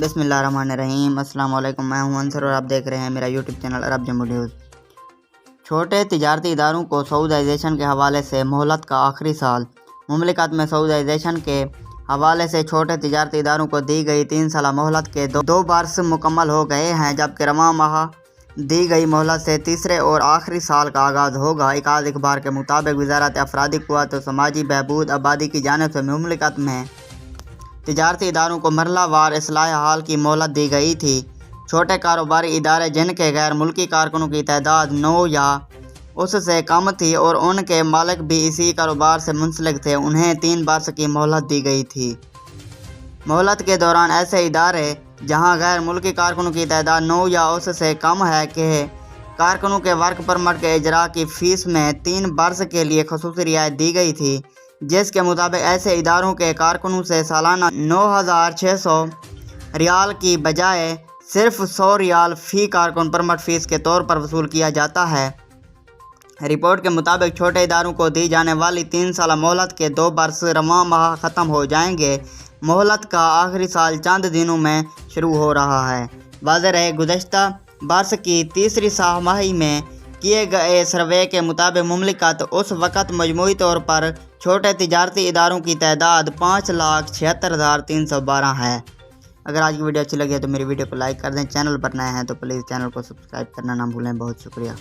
बिस्मिल्लाहिर्रहमानिर्रहीम। अस्सलाम वालेकुम। मैं हूं अंसर और आप देख रहे हैं मेरा यूट्यूब चैनल अरब जम्मू न्यूज़। छोटे तिजारती इदारों को सऊदाइजेशन के हवाले से मोहलत का आखिरी साल। मुमलिकत में सऊदाइजेशन के हवाले से छोटे तिजारती इदारों को दी गई 3 साल मोहलत के दो बरस मुकम्मल हो गए हैं, जबकि रवां माह दी गई मोहलत से तीसरे और आखिरी साल का आगाज़ होगा। इकाद अखबार के मुताबिक वज़ारत अफरादी क़ुव्वत व समाजी बहबूद आबादी की जानिब से मुमलिकत में तिजारती इदारों को मरहलावार इस्लाह हाल की मोहलत दी गई थी। छोटे कारोबारी इदारे जिनके गैर मुल्की कारकुनों की तादाद 9 या उससे कम थी और उनके मालिक भी इसी कारोबार से मुंसलिक थे, उन्हें 3 बरस की मोहलत दी गई थी। मोहलत के दौरान ऐसे इदारे जहां गैर मुल्की कारकुनों की तादाद 9 या उससे कम है के कारकुनों के वर्क परमिट के इजरा की फ़ीस में 3 बरस के लिए खसूसी रियायत दी गई थी, जिसके मुताबिक ऐसे इदारों के कारकुनों से सालाना 9,600 रियाल की बजाय सिर्फ 100 रियाल फ़ी कारकुन परमिट फ़ीस के तौर पर वसूल किया जाता है। रिपोर्ट के मुताबिक छोटे इदारों को दी जाने वाली 3 साल मोहलत के 2 बरस रवां माह ख़त्म हो जाएंगे। मोहलत का आखिरी साल चंद दिनों में शुरू हो रहा है। वाज़ेह रहे, गुज़श्ता बरस की तीसरी छमाही में किए गए सर्वे के मुताबिक मुमलिकत उस वक़्त मजमूई तौर पर छोटे तिजारती इदारों की तादाद 5,76,312 है। अगर आज की वीडियो अच्छी लगी है तो मेरी वीडियो को लाइक कर दें। चैनल पर नए हैं तो प्लीज़ चैनल को सब्सक्राइब करना ना भूलें। बहुत शुक्रिया।